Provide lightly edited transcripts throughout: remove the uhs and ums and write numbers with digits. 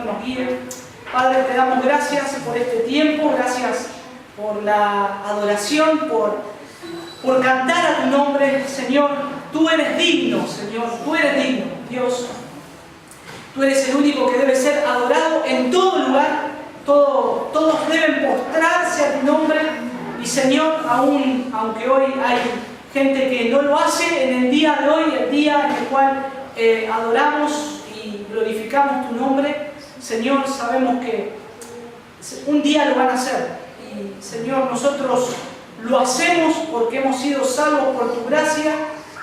Nos guíe. Padre, te damos gracias por este tiempo, gracias por la adoración, por cantar a tu nombre, Señor. Tú eres digno, Señor, tú eres digno, Dios. Tú eres el único que debe ser adorado en todo lugar. Todos deben postrarse a tu nombre. Y Señor, aunque hoy hay gente que no lo hace, en el día de hoy, el día en el cual adoramos y glorificamos tu nombre, Señor, sabemos que un día lo van a hacer. Y Señor, nosotros lo hacemos porque hemos sido salvos por tu gracia,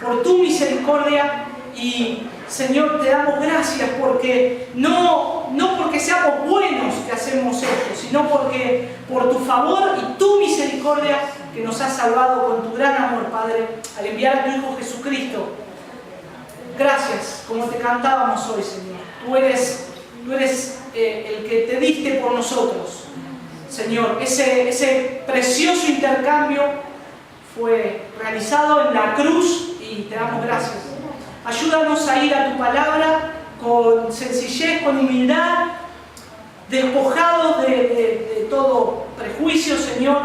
por tu misericordia. Y Señor, te damos gracias porque no porque seamos buenos que hacemos esto, sino porque por tu favor y tu misericordia que nos has salvado con tu gran amor, Padre, al enviar a tu Hijo Jesucristo. Gracias, como te cantábamos hoy, Señor. Tú eres el que te diste por nosotros, Señor. Ese precioso intercambio fue realizado en la cruz y te damos gracias. Ayúdanos a ir a tu palabra con sencillez, con humildad, despojados de todo prejuicio, Señor,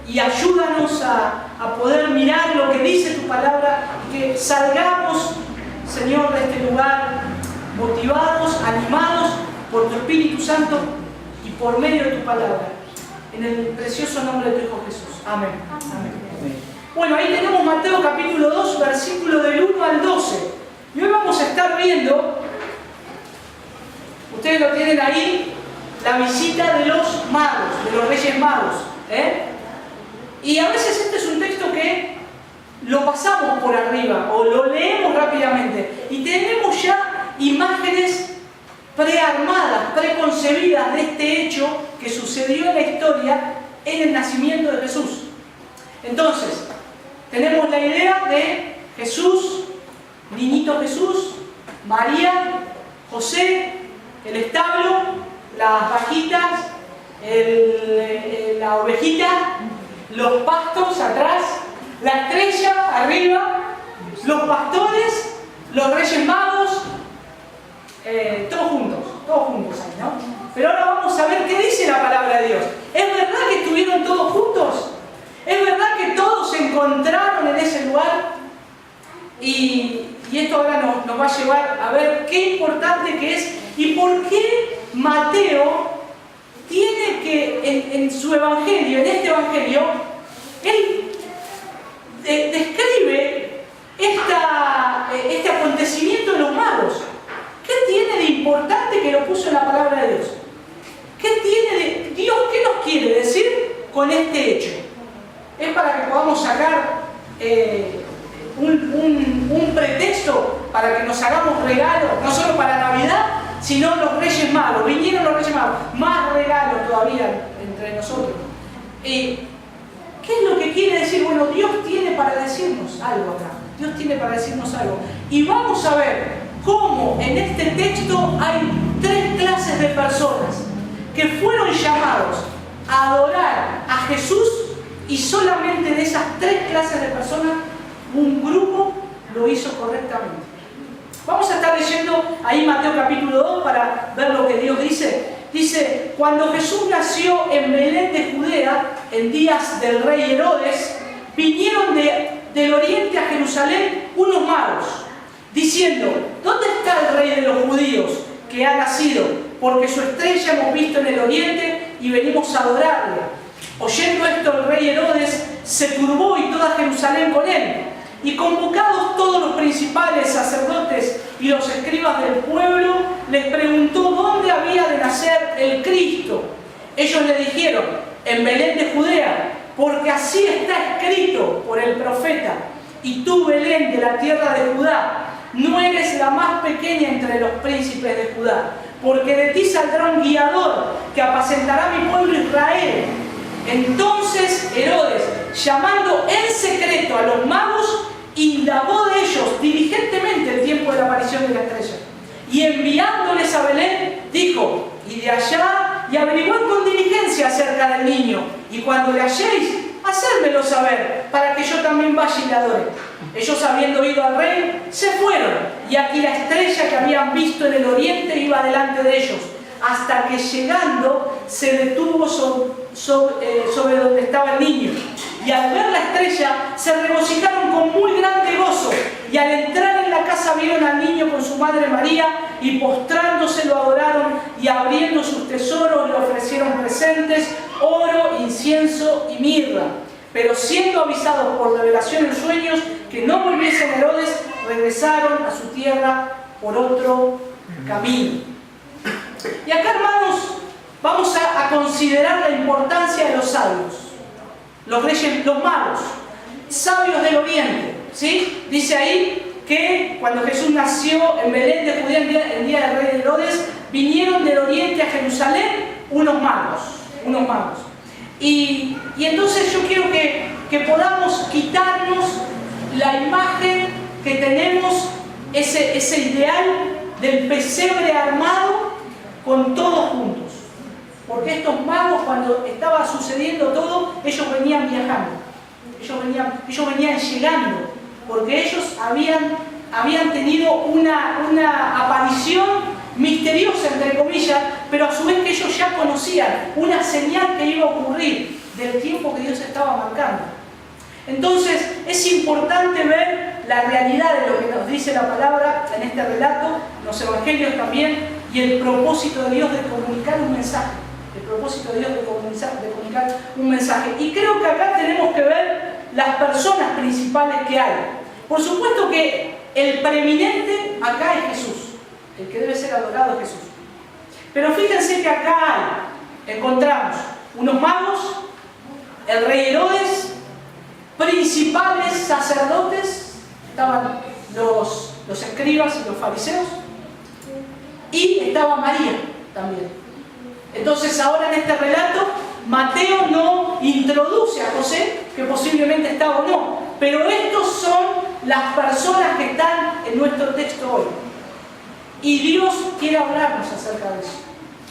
y ayúdanos a poder mirar lo que dice tu palabra y que salgamos, Señor, de este lugar motivados, animados por tu Espíritu Santo y por medio de tu palabra. En el precioso nombre de tu Hijo Jesús. Amén. Amén. Bueno, ahí tenemos Mateo capítulo 2, versículo del 1 al 12. Y hoy vamos a estar viendo, ustedes lo tienen ahí, la visita de los magos, de los Reyes Magos. Y a veces este es un texto que lo pasamos por arriba o lo leemos rápidamente y tenemos ya imágenes prearmadas, preconcebidas de este hecho que sucedió en la historia en el nacimiento de Jesús. Entonces, tenemos la idea de Jesús, niñito Jesús, María, José, el establo, las vaquitas, la ovejita, los pastos atrás, la estrella arriba, los pastores, los Reyes Magos, todos juntos ahí, ¿no? Pero ahora vamos a ver qué dice la palabra de Dios. ¿Es verdad que estuvieron todos juntos? ¿Es verdad que todos se encontraron en ese lugar? Y esto ahora nos va a llevar a ver qué importante que es y por qué Mateo tiene que, en su evangelio, en este evangelio, él describe este acontecimiento de los magos. ¿Qué tiene de importante que lo puso en la palabra de Dios? ¿Qué tiene de Dios? ¿Qué nos quiere decir con este hecho? Es para que podamos sacar un pretexto para que nos hagamos regalos, no solo para Navidad, sino los Reyes Magos. Vinieron los Reyes Magos, más regalos todavía entre nosotros. ¿Qué es lo que quiere decir? Bueno, Dios tiene para decirnos algo acá. Dios tiene para decirnos algo. Y vamos a ver cómo en este texto hay tres clases de personas que fueron llamados a adorar a Jesús, y solamente de esas tres clases de personas un grupo lo hizo correctamente. Vamos a estar leyendo ahí Mateo capítulo 2 para ver lo que Dios dice. Dice, cuando Jesús nació en Belén de Judea, en días del rey Herodes, vinieron del oriente a Jerusalén unos magos, diciendo, ¿dónde está el rey de los judíos que ha nacido? Porque su estrella hemos visto en el oriente y venimos a adorarle. Oyendo esto, el rey Herodes se turbó y toda Jerusalén con él. Y convocados todos los principales sacerdotes y los escribas del pueblo, les preguntó dónde había de nacer el Cristo. Ellos le dijeron, en Belén de Judea, porque así está escrito por el profeta. Y tú, Belén, de la tierra de Judá, no eres la más pequeña entre los príncipes de Judá, porque de ti saldrá un guiador que apacentará mi pueblo Israel. Entonces Herodes, llamando en secreto a los magos, indagó de ellos diligentemente el tiempo de allá y averiguad con diligencia acerca del niño. Y cuando le halléis, hacérmelo saber, para que yo también vaya y le adore. Ellos, habiendo ido al rey, se fueron. Y aquí la estrella que habían visto en el oriente iba delante de ellos, hasta que llegando se detuvo sobre donde estaba el niño. Y al ver la estrella se regocijaron con muy grande gozo. Y al entrar en la casa vieron al niño con su madre María, y postrándose lo adoraron, y abriendo sus tesoros le ofrecieron presentes, oro, incienso y mirra. Pero siendo avisados por revelación en sueños que no volviesen a Herodes, regresaron a su tierra por otro camino. Y acá, hermanos, vamos a considerar la importancia de los sabios, los reyes, los magos, sabios del oriente, ¿sí? Dice ahí que cuando Jesús nació en Belén de Judea, el día del rey Herodes, vinieron del oriente a Jerusalén unos magos. Y entonces yo quiero que podamos quitarnos la imagen que tenemos, ese ideal del pesebre armado con todos juntos. Porque estos magos, cuando estaba sucediendo todo, ellos venían viajando, ellos venían llegando, porque ellos habían tenido una aparición misteriosa, entre comillas, pero a su vez que ellos ya conocían una señal que iba a ocurrir del tiempo que Dios estaba marcando. Entonces es importante ver la realidad de lo que nos dice la palabra en este relato, los evangelios también, y el propósito de Dios de comunicar un mensaje. Y creo que acá tenemos que ver las personas principales que hay. Por supuesto que el preeminente acá es Jesús. El que debe ser adorado es Jesús. Pero fíjense que acá encontramos unos magos, el rey Herodes, principales sacerdotes, estaban los escribas y los fariseos, y estaba María también. Entonces ahora en este relato, Mateo no introduce a José, que posiblemente estaba o no, pero estos son las personas que están en nuestro texto hoy. Y Dios quiere hablarnos acerca de eso.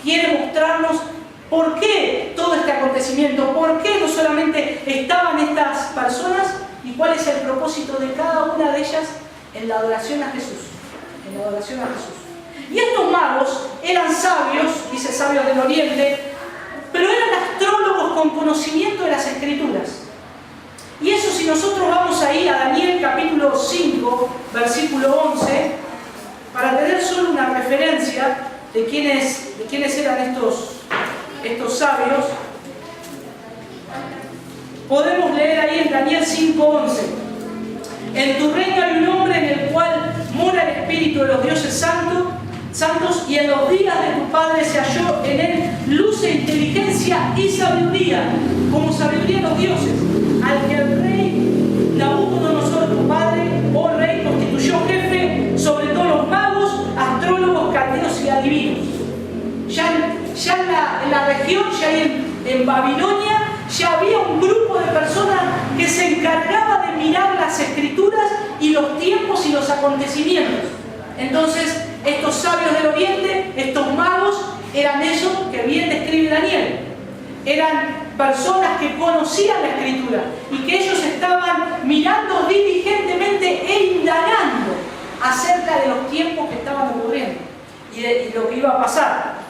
Quiere mostrarnos por qué todo este acontecimiento, por qué no solamente estaban estas personas y cuál es el propósito de cada una de ellas en la adoración a Jesús. Y estos magos eran sabios, dice sabios del oriente, pero eran astrólogos con conocimiento de las Escrituras. Y eso, si nosotros vamos ahí a Daniel capítulo 5, versículo 11, para tener solo una referencia de quiénes eran estos sabios, podemos leer ahí en Daniel 5:11. En tu reino hay un hombre en el cual mora el Espíritu de los dioses santos, y en los días de tu padre se halló en él luz e inteligencia y sabiduría, como sabiduría de los dioses, al que el rey Nabucodonosor, tu padre, oh rey, constituyó jefe sobre todos los magos, astrólogos, caldeos y adivinos. Ya en la región, ya en Babilonia, ya había un grupo de personas que se encargaba de mirar las Escrituras y los tiempos y los acontecimientos. Entonces, estos sabios del oriente, estos magos, eran esos que bien describe Daniel. Eran personas que conocían la Escritura y que ellos estaban mirando diligentemente e indagando acerca de los tiempos que estaban ocurriendo y de lo que iba a pasar.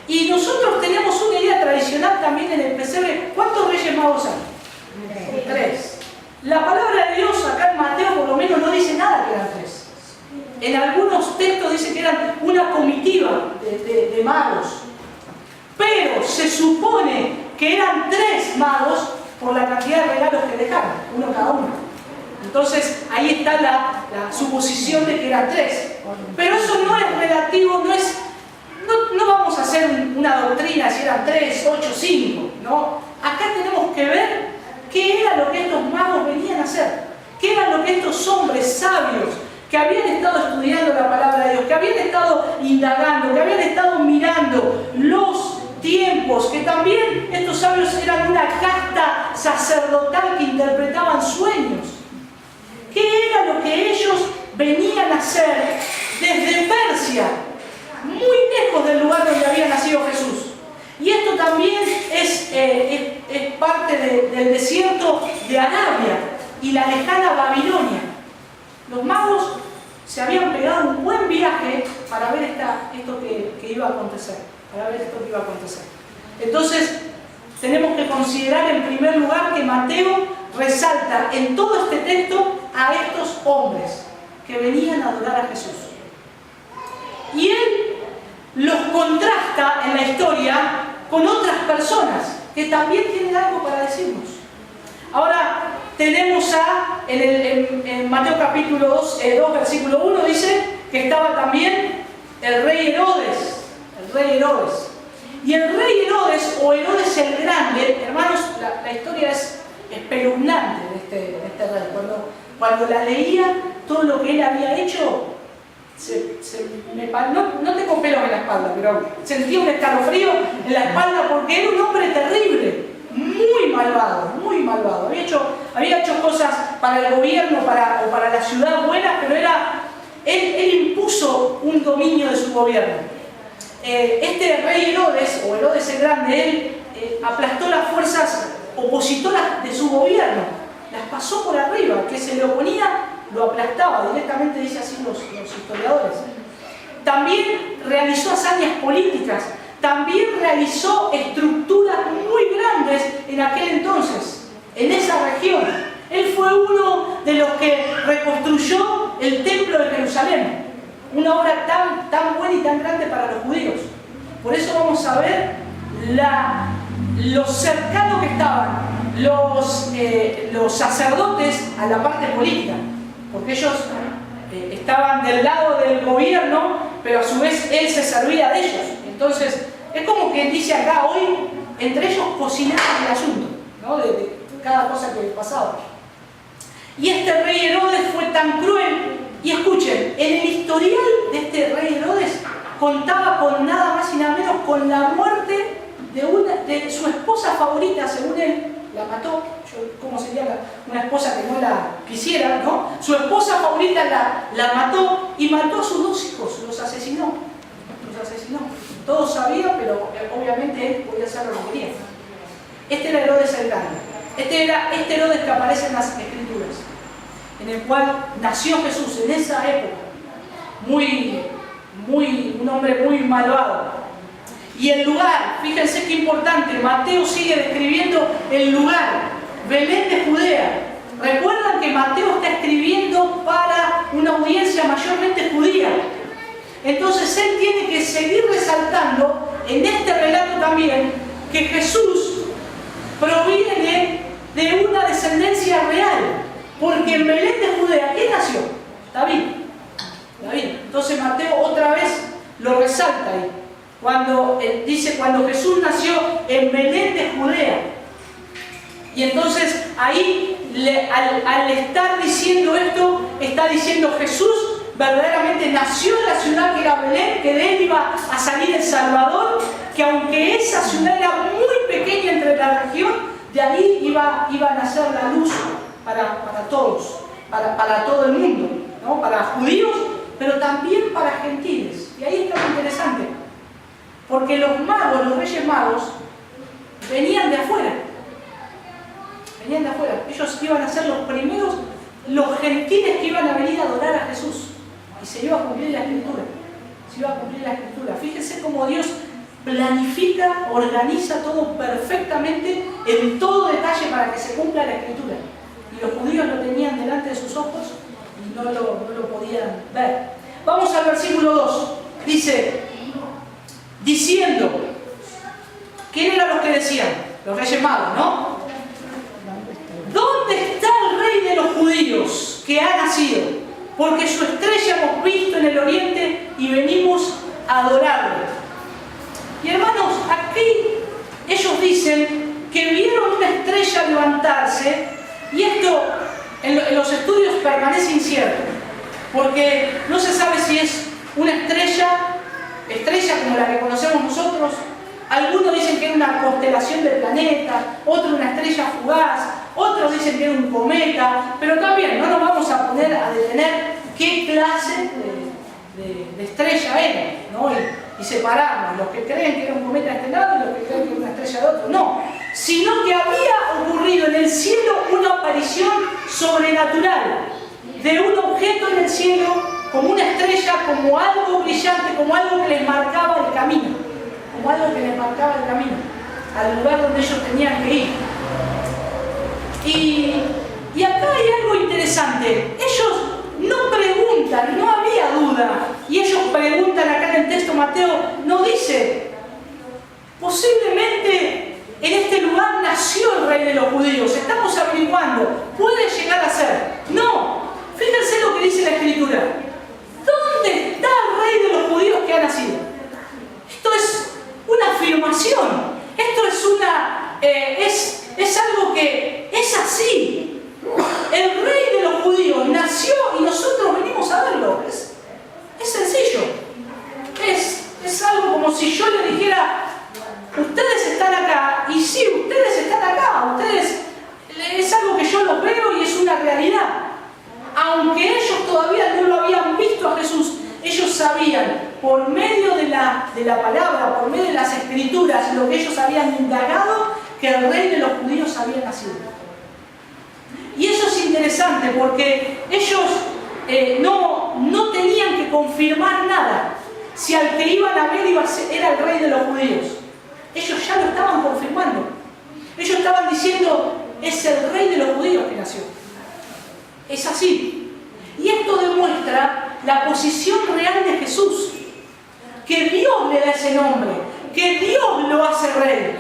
Y nosotros tenemos una idea tradicional también en el pesebre. ¿Cuántos reyes magos hay? 3. La palabra de Dios acá en Mateo por lo menos no dice nada que eran 3. En algunos textos dice que eran una comitiva de magos. Pero se supone que eran 3 magos por la cantidad de regalos que dejaron, uno cada uno. Entonces ahí está la suposición de que eran 3. Pero eso no es relativo, no vamos a hacer una doctrina si eran 3, 8, 5, ¿no? Acá tenemos que ver qué era lo que estos magos venían a hacer, qué era lo que estos hombres sabios que habían estado estudiando la palabra de Dios, que habían estado indagando, que habían estado mirando los tiempos, que también estos sabios eran una casta sacerdotal que interpretaban sueños. ¿Qué era lo que ellos venían a hacer desde Persia, muy lejos del lugar donde había nacido Jesús. Y esto también es parte del desierto de Arabia y la lejana Babilonia. Los magos se habían pegado un buen viaje para ver esto que iba a acontecer. Entonces, tenemos que considerar en primer lugar que Mateo resalta en todo este texto a estos hombres que venían a adorar a Jesús. Y él los contrasta en la historia con otras personas que también tienen algo para decirnos. Ahora tenemos en Mateo capítulo 2, versículo 1, dice que estaba también el rey Herodes. Y el rey Herodes, o Herodes el Grande, hermanos, la historia es espeluznante de este rey. Cuando la leía, todo lo que él había hecho, no tengo pelos en la espalda, pero sentía un escalofrío en la espalda porque era un hombre terrible, muy malvado. Había hecho cosas para el gobierno o para la ciudad buenas, pero él impuso un dominio de su gobierno. Este rey Herodes, o Herodes el Grande, él aplastó las fuerzas opositoras de su gobierno, las pasó por arriba, que se le oponía, lo aplastaba, directamente dice así los historiadores. También realizó hazañas políticas, también realizó estructuras muy grandes en aquel entonces, en esa región. Él fue uno de los que reconstruyó el templo de Jerusalén, una obra tan buena y tan grande para los judíos. Por eso vamos a ver lo cercano que estaban los sacerdotes a la parte política, porque ellos estaban del lado del gobierno, pero a su vez él se servía de ellos. Entonces, es como que dice acá hoy, entre ellos cocinaban el asunto, ¿no? de cada cosa que pasaba. Y este rey Herodes fue tan cruel, y escuchen, en el historial de este rey Herodes contaba con nada más y nada menos con la muerte de su esposa favorita, según él. La mató, ¿cómo sería una esposa que no la quisiera, ¿no? Su esposa favorita la mató y mató a sus 2 hijos, los asesinó. Todos sabían, pero obviamente él podía hacer lo que quería. Este era Herodes el Grande. Este Herodes que aparece en las Escrituras, en el cual nació Jesús en esa época. Un hombre muy malvado. Y el lugar, fíjense qué importante, Mateo sigue describiendo el lugar, Belén de Judea. Recuerdan que Mateo está escribiendo para una audiencia mayormente judía. Entonces él tiene que seguir resaltando en este relato también que Jesús proviene de una descendencia real. Porque en Belén de Judea, ¿quién nació? David. Entonces Mateo otra vez lo resalta ahí. Dice cuando Jesús nació en Belén de Judea. Y entonces ahí, al estar diciendo esto, está diciendo Jesús verdaderamente nació en la ciudad que era Belén, que de él iba a salir el Salvador, que aunque esa ciudad era muy pequeña entre la región, de ahí iba a nacer la luz para todos, para todo el mundo, ¿no? Para judíos, pero también para gentiles. Y ahí está lo interesante. Porque los reyes magos, venían de afuera. Ellos iban a ser los primeros, los gentiles que iban a venir a adorar a Jesús. Y se iba a cumplir la Escritura. Fíjense cómo Dios planifica, organiza todo perfectamente, en todo detalle para que se cumpla la Escritura. Y los judíos lo tenían delante de sus ojos y no lo podían ver. Vamos al versículo 2. Dice, diciendo, ¿quién eran los que decían? Los reyes magos, ¿no? ¿Dónde está el rey de los judíos que ha nacido? Porque su estrella hemos visto en el oriente y venimos a adorarle. Y hermanos, aquí ellos dicen que vieron una estrella levantarse, y esto en los estudios permanece incierto, porque no se sabe si es una estrella como la que conocemos nosotros. Algunos dicen que era una constelación de planetas, otros una estrella fugaz, otros dicen que era un cometa, pero también no nos vamos a poner a detener qué clase de estrella era, ¿no? y separarnos, los que creen que era un cometa de este lado y los que creen que era una estrella de otro. No, sino que había ocurrido en el cielo una aparición sobrenatural de un objeto en el cielo, como una estrella, como algo brillante, como algo que les marcaba el camino, como algo que les marcaba el camino al lugar donde ellos tenían que ir. Y acá hay algo interesante. Ellos no preguntan, no había duda, y ellos preguntan acá en el texto. Mateo no dice, posiblemente en este lugar nació el rey de los judíos, estamos averiguando, puede llegar a ser. No, fíjense lo que dice la Escritura. ¿Dónde está el rey de los judíos que ha nacido? Esto es una afirmación, esto es algo que es así. El rey de los judíos nació y nosotros venimos a verlo. Es sencillo. Es algo como si yo le dijera, ustedes están acá, y sí, ustedes están acá, es algo que yo los veo y es una realidad. Aunque ellos todavía no lo habían visto a Jesús, ellos sabían, por medio de la palabra, por medio de las Escrituras, lo que ellos habían indagado, que el rey de los judíos había nacido. Y eso es interesante porque ellos no tenían que confirmar nada. Si al que iban a ver era el rey de los judíos, ellos ya lo estaban confirmando. Ellos estaban diciendo, es el rey de los judíos que nació. Es así. Y esto demuestra la posición real de Jesús. Que Dios le da ese nombre, que Dios lo hace rey,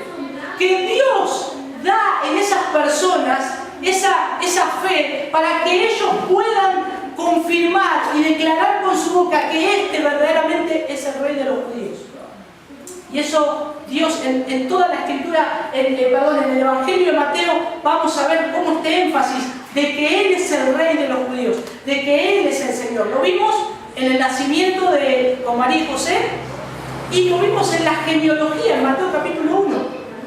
que Dios da en esas personas esa fe para que ellos puedan confirmar y declarar con su boca que este verdaderamente es el rey de los judíos. Y eso Dios en toda la Escritura, en el Evangelio de Mateo, vamos a ver cómo este énfasis de que Él es el rey de los judíos, de que Él es el Señor. Lo vimos en el nacimiento de María y José y lo vimos en la genealogía, en Mateo capítulo 1.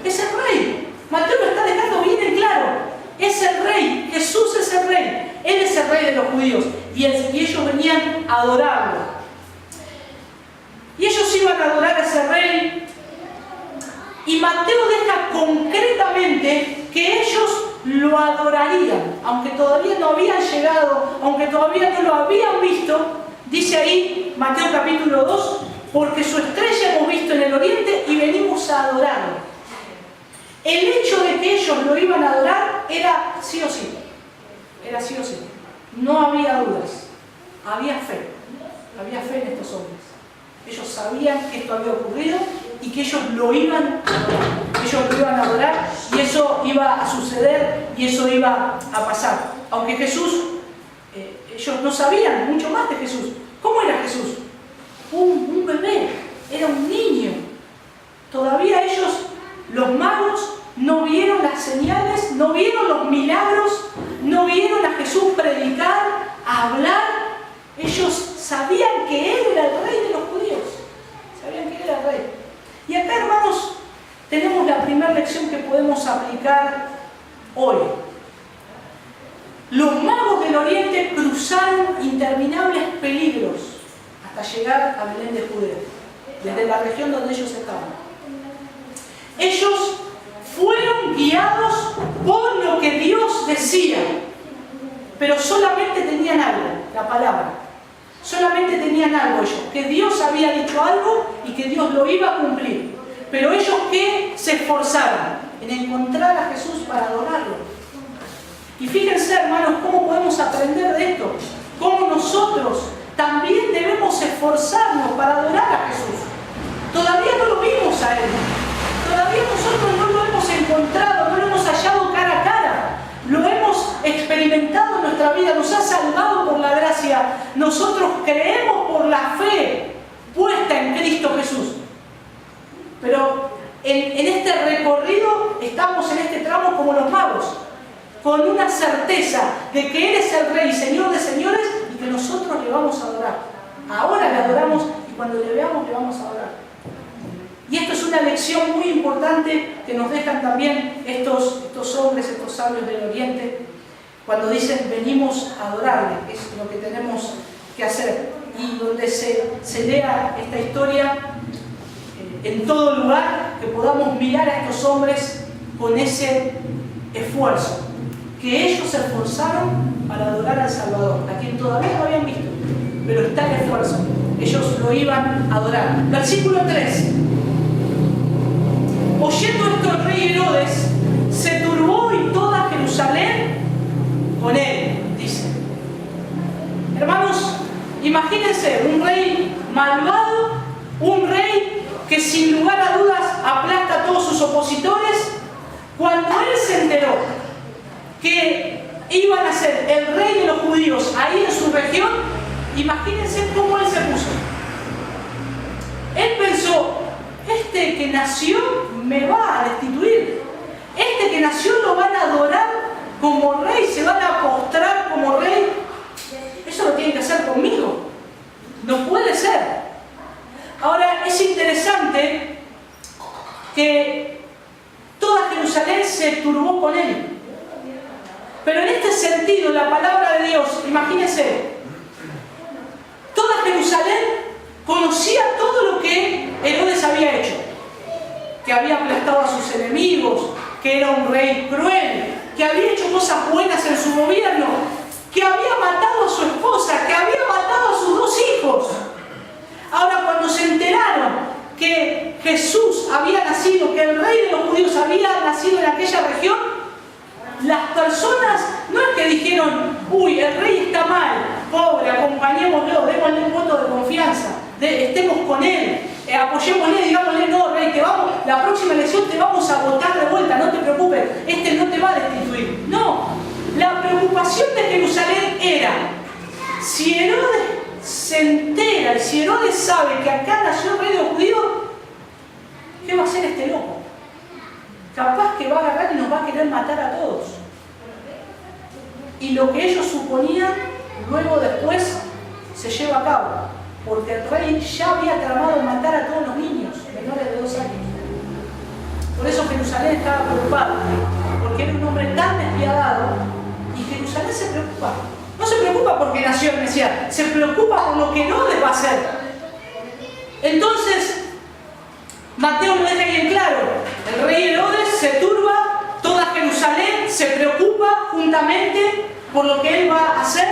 Es el rey. Mateo lo está dejando bien en claro. Es el rey, Jesús es el rey, Él es el rey de los judíos y ellos venían a adorarlo. Y ellos iban a adorar a ese rey y Mateo deja concretamente que ellos lo adorarían, aunque todavía no habían llegado, aunque todavía no lo habían visto. Dice ahí Mateo capítulo 2, porque su estrella hemos visto en el oriente y venimos a adorarlo. El hecho de que ellos lo iban a adorar era sí o sí. Era sí o sí. No había dudas. Había fe. Había fe en estos hombres. Ellos sabían que esto había ocurrido y que ellos lo iban a adorar. Ellos lo iban a adorar y eso iba a suceder y eso iba a pasar. Aunque Jesús, ellos no sabían mucho más de Jesús. ¿Cómo era Jesús? Un bebé. Era un niño. Todavía ellos, los magos, no vieron las señales, no vieron los milagros, no vieron a Jesús predicar, hablar. Ellos sabían que Él era el rey de los judíos. Sabían que Él era el rey. Y acá, hermanos, tenemos la primera lección que podemos aplicar hoy. Los magos del oriente cruzaron interminables peligros hasta llegar a Belén de Judea, desde la región donde ellos estaban. Ellos fueron guiados por lo que Dios decía, pero solamente tenían algo, la palabra. Solamente tenían algo ellos, que Dios había dicho algo y que Dios lo iba a cumplir. Pero ellos que se esforzaron en encontrar a Jesús para adorarlo. Y fíjense, hermanos, cómo podemos aprender de esto. Cómo nosotros también debemos esforzarnos para adorar a Jesús. Todavía no lo vimos a Él. Todavía nosotros no lo hemos encontrado, no lo hemos hallado cara a cara. Lo hemos experimentado en nuestra vida, nos ha salvado por la gracia. Nosotros creemos por la fe puesta en Cristo Jesús. Pero en este recorrido estamos en este tramo como los magos, con una certeza de que Él es el Rey, Señor de señores, y que nosotros le vamos a adorar. Ahora le adoramos y cuando le veamos le vamos a adorar. Y esto es una lección muy importante que nos dejan también estos hombres, estos sabios del Oriente, cuando dicen venimos a adorarle, es lo que tenemos que hacer. Y donde se lea esta historia, en todo lugar, que podamos mirar a estos hombres con ese esfuerzo, que ellos se esforzaron para adorar al Salvador, a quien todavía no habían visto, pero está el esfuerzo, ellos lo iban a adorar. Versículo 3. Oyendo esto el rey Herodes se turbó y toda Jerusalén con él, dice. Hermanos, imagínense un rey malvado, un rey que sin lugar a dudas aplasta a todos sus opositores. Cuando él se enteró que iban a ser el rey de los judíos ahí en su región, imagínense cómo él se puso. Él pensó, este que nació me va a destituir. Este que nació lo van a adorar como rey, se van a postrar como rey. Eso lo tienen que hacer conmigo. No puede ser. Ahora es interesante que toda Jerusalén se turbó con él. Pero en este sentido, la palabra de Dios, imagínense, toda Jerusalén conocía todo lo que Herodes había hecho, que había aplastado a sus enemigos, que era un rey cruel, que había hecho cosas buenas en su gobierno, que había matado a su esposa, que había matado a sus 2 hijos. Ahora, cuando se enteraron que Jesús había nacido, que el rey de los judíos había nacido en aquella región, las personas no es que dijeron, uy, el rey está mal, pobre, acompañémoslo, démosle un voto de confianza, estemos con él, apoyémosle, digámosle, no, rey, te vamos, la próxima elección te vamos a votar de vuelta, no te preocupes, este no te va a destituir. No, la preocupación de Jerusalén era, si Herodes se entera y si Herodes sabe que acá nació el rey de los judíos, ¿qué va a hacer este loco? Capaz que va a agarrar y nos va a querer matar a todos. Y lo que ellos suponían, luego después se lleva a cabo. Porque el rey ya había tramado matar a todos los niños menores de 2 años. Por eso Jerusalén estaba preocupada. Porque era un hombre tan despiadado. Y Jerusalén se preocupa. No se preocupa porque nació el Mesías. Se preocupa por lo que Herodes va a hacer. Entonces, Mateo lo deja bien claro. El rey Herodes se turba, toda Jerusalén se preocupa juntamente por lo que él va a hacer.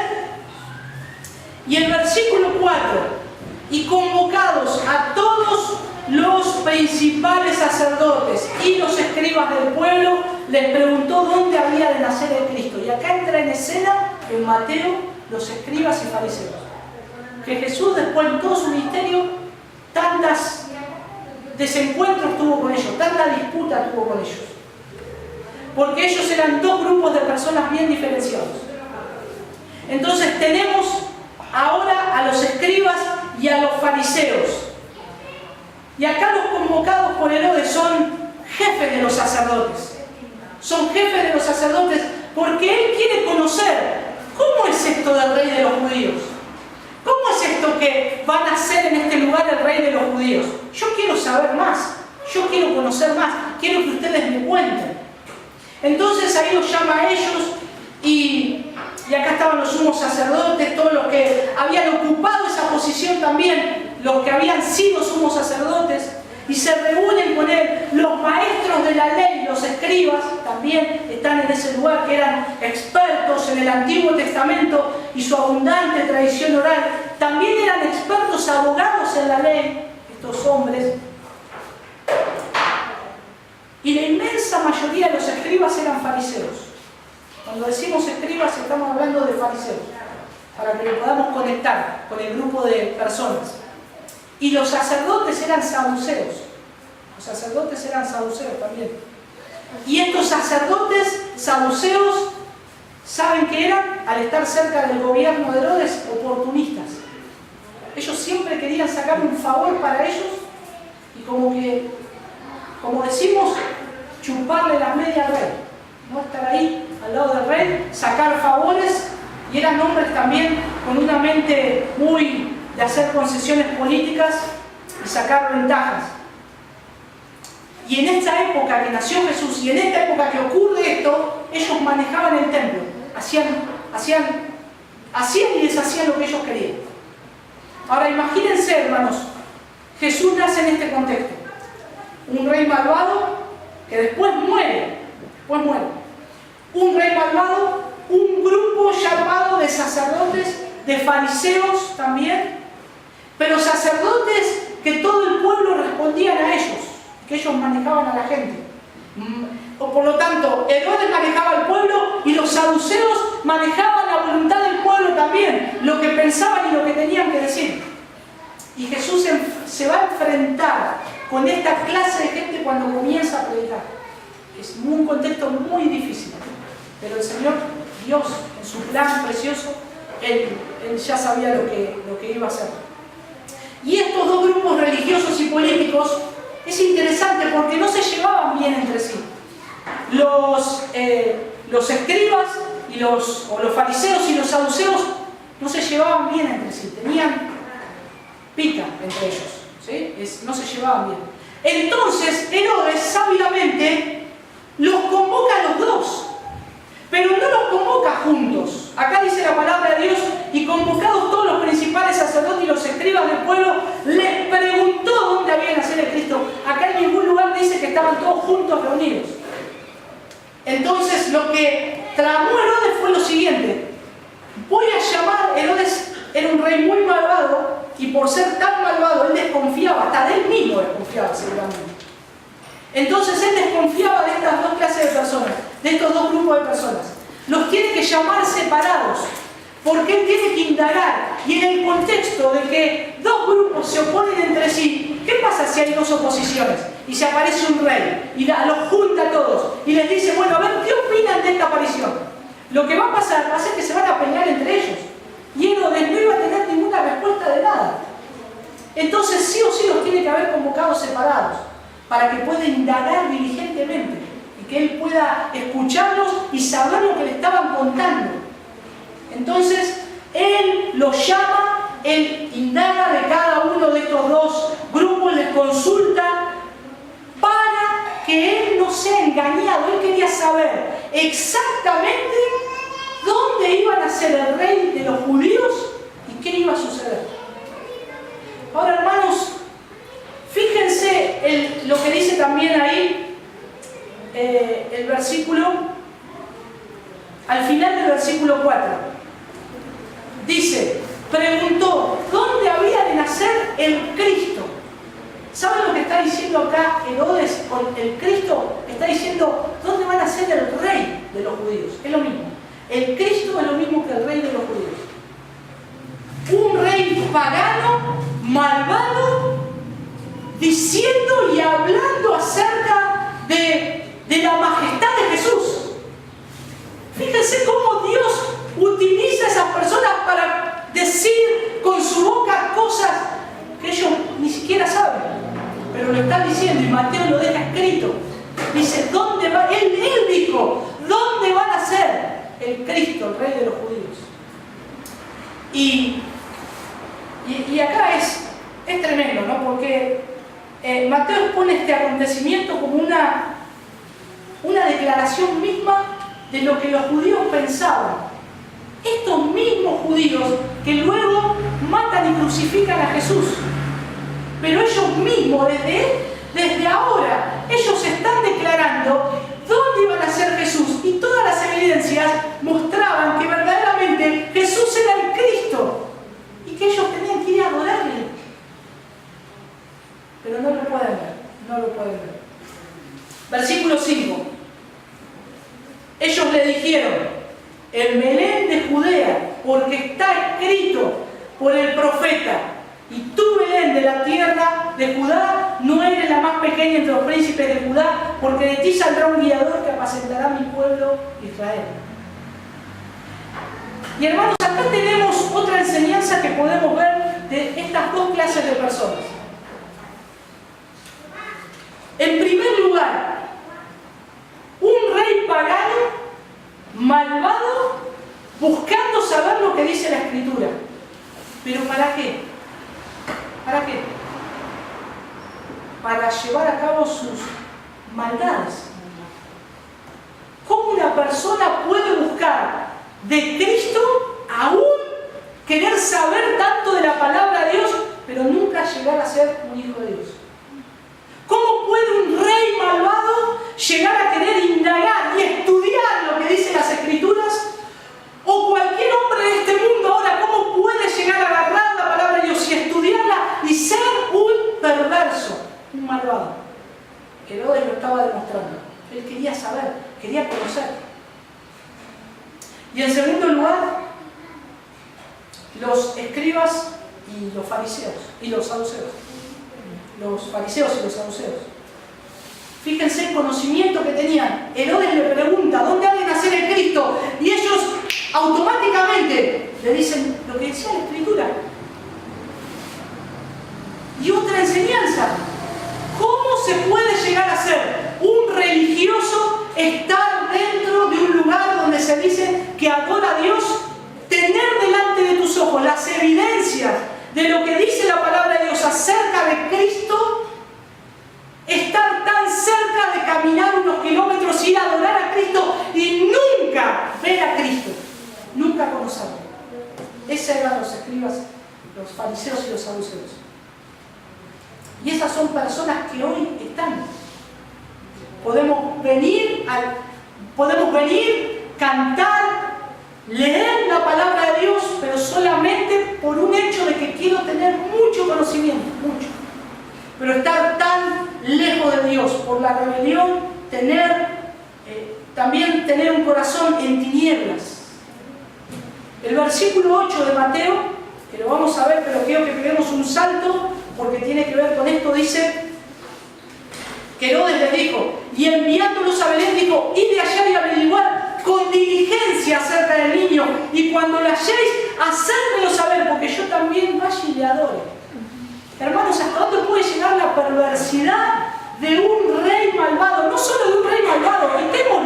Y el versículo 4, y convocados a todos los principales sacerdotes y los escribas del pueblo, les preguntó dónde había de nacer el Cristo. Y acá entra en escena en Mateo los escribas y fariseos. Que Jesús después en todo su ministerio tantas desencuentros tuvo con ellos, tanta disputa tuvo con ellos. Porque ellos eran 2 grupos de personas bien diferenciados. Entonces tenemos ahora a los escribas y a los fariseos. Y acá los convocados por Herodes son jefes de los sacerdotes. Son jefes de los sacerdotes porque él quiere conocer cómo es esto del rey de los judíos. ¿Cómo es esto que van a hacer en este lugar el rey de los judíos? Yo quiero saber más, yo quiero conocer más, quiero que ustedes me cuenten. Entonces ahí los llama a ellos y acá estaban los sumos sacerdotes, todos los que habían ocupado esa posición también, los que habían sido sumos sacerdotes, y se reúnen con él. Los maestros de la ley, los escribas, también están en ese lugar, que eran expertos en el Antiguo Testamento y su abundante tradición oral. También eran expertos abogados en la ley, estos hombres. Y la inmensa mayoría de los escribas eran fariseos. Cuando decimos escribas estamos hablando de fariseos, para que lo podamos conectar con el grupo de personas. Y los sacerdotes eran saduceos. Los sacerdotes eran saduceos también. Y estos sacerdotes saduceos, ¿saben qué eran? Al estar cerca del gobierno de Herodes, oportunistas. Ellos siempre querían sacar un favor para ellos y como decimos, chuparle la media al rey. ¿No? Estar ahí al lado del rey, sacar favores, y eran hombres también con una mente muy de hacer concesiones políticas y sacar ventajas. Y en esta época que nació Jesús y en esta época que ocurre esto, ellos manejaban el templo, hacían y deshacían lo que ellos querían. Ahora imagínense, hermanos, Jesús nace en este contexto. Un rey malvado que después muere. Un rey malvado, un grupo llamado de sacerdotes, de fariseos también, pero sacerdotes que todo el pueblo respondían a ellos, que ellos manejaban a la gente. Por lo tanto, Herodes manejaba al pueblo y los saduceos manejaban la voluntad del pueblo también, lo que pensaban y lo que tenían que decir. Y Jesús se va a enfrentar con esta clase de gente cuando comienza a predicar. Es un contexto muy difícil, pero el Señor, Dios, en su plan precioso, Él ya sabía lo que iba a hacer. Y estos dos grupos religiosos y políticos es interesante porque no se llevaban bien entre sí. Los escribas y los fariseos y los saduceos no se llevaban bien entre sí, tenían pica entre ellos, ¿sí? No se llevaban bien. Entonces Herodes sabiamente los convoca a los dos, pero no los convoca juntos. Acá dice la palabra de Dios: y convocados todos los principales sacerdotes y los escribas del pueblo, les preguntó dónde había nacido el Cristo. Acá en ningún lugar dice que estaban todos juntos reunidos. Entonces lo que tramó Herodes fue lo siguiente: voy a llamar. Herodes era un rey muy malvado, y por ser tan malvado él desconfiaba, hasta de él mismo desconfiaba seguramente. Entonces él desconfiaba de estas dos clases de personas, de estos dos grupos de personas. Los tiene que llamar separados, porque él tiene que indagar. Y en el contexto de que dos grupos se oponen entre sí, ¿qué pasa si hay dos oposiciones? Y se aparece un rey, y los junta a todos, y les dice: bueno, a ver, ¿qué opinan de esta aparición? Lo que va a pasar va a ser que se van a pelear entre ellos. Y Herodes no iba a tener ninguna respuesta de nada. Entonces sí o sí los tiene que haber convocado separados, para que pueda indagar diligentemente y que él pueda escucharlos y saber lo que le estaban contando. Entonces él los llama, él indaga de cada uno de estos dos grupos, les consulta para que él no sea engañado. Él quería saber exactamente dónde iba a nacer el rey de los judíos y qué iba a suceder. Ahora, hermanos, fíjense lo que dice también ahí el versículo, al final del versículo 4. Dice: preguntó dónde había de nacer el Cristo. ¿Saben lo que está diciendo acá Herodes con el Cristo? Está diciendo dónde va a nacer el rey de los judíos. Es lo mismo. El Cristo es lo mismo que el rey de los judíos. Un rey pagano, malvado, diciendo y hablando acerca de la majestad de Jesús. Fíjense cómo Dios utiliza a esas personas para decir con su boca cosas que ellos ni siquiera saben, pero lo están diciendo, y Mateo lo deja escrito. Dice: ¿dónde va? Él dijo: ¿dónde va a nacer el Cristo, el rey de los judíos? Y acá es tremendo, ¿no? Porque Mateo expone este acontecimiento como una declaración misma de lo que los judíos pensaban. Estos mismos judíos que luego matan y crucifican a Jesús. Pero ellos mismos, desde ahora, ellos están declarando dónde iba a nacer Jesús. Y todas las evidencias mostraban que verdaderamente Jesús era el Cristo. Y que ellos tenían que ir a adorarle. Pero no lo pueden ver, no lo pueden ver. Versículo 5. Ellos le dijeron: en Belén de Judea, porque está escrito por el profeta: y tú, Belén, de la tierra de Judá, no eres la más pequeña entre los príncipes de Judá, porque de ti saldrá un guiador que apacentará mi pueblo Israel. Y hermanos, acá tenemos otra enseñanza que podemos ver de estas dos clases de personas. En primer lugar, un rey pagano, malvado, buscando saber lo que dice la Escritura. ¿Pero para qué? ¿Para qué? Para llevar a cabo sus maldades. ¿Cómo una persona puede buscar de Cristo aún querer saber tanto de la palabra de Dios, pero nunca llegar a ser un hijo de Dios? ¿Cómo puede un malvado. Herodes lo estaba demostrando. Él quería saber, quería conocer. Y en segundo lugar, los escribas y los fariseos y los saduceos. Los fariseos y los saduceos. Fíjense el conocimiento que tenían. Herodes le pregunta, ¿dónde ha de nacer el Cristo? Y ellos automáticamente le dicen lo que decía la Escritura. Y otra enseñanza. ¿Cómo se puede llegar a ser un religioso, estar dentro de un lugar donde se dice que adora a Dios, tener delante de tus ojos las evidencias de lo que dice la palabra de Dios acerca de Cristo, estar tan cerca de caminar unos kilómetros, ir a adorar a Cristo y nunca ver a Cristo, nunca conocerlo? Esos eran los escribas, los fariseos y los saduceos. Y esas son personas que hoy están. Podemos venir, cantar, leer la palabra de Dios, pero solamente por un hecho de que quiero tener mucho conocimiento, mucho. Pero estar tan lejos de Dios por la rebelión, también tener un corazón en tinieblas. El versículo 8 de Mateo, que lo vamos a ver, pero quiero que peguemos un salto, porque tiene que ver con esto, dice que Herodes les dijo, y enviándolos a Belén dijo, id de allá y averiguar con diligencia acerca del niño, y cuando lo halléis, hacérmelo saber, porque yo también vaya y le adore. Hermanos, ¿hasta dónde puede llegar la perversidad de un rey malvado? No solo de un rey malvado, quitemos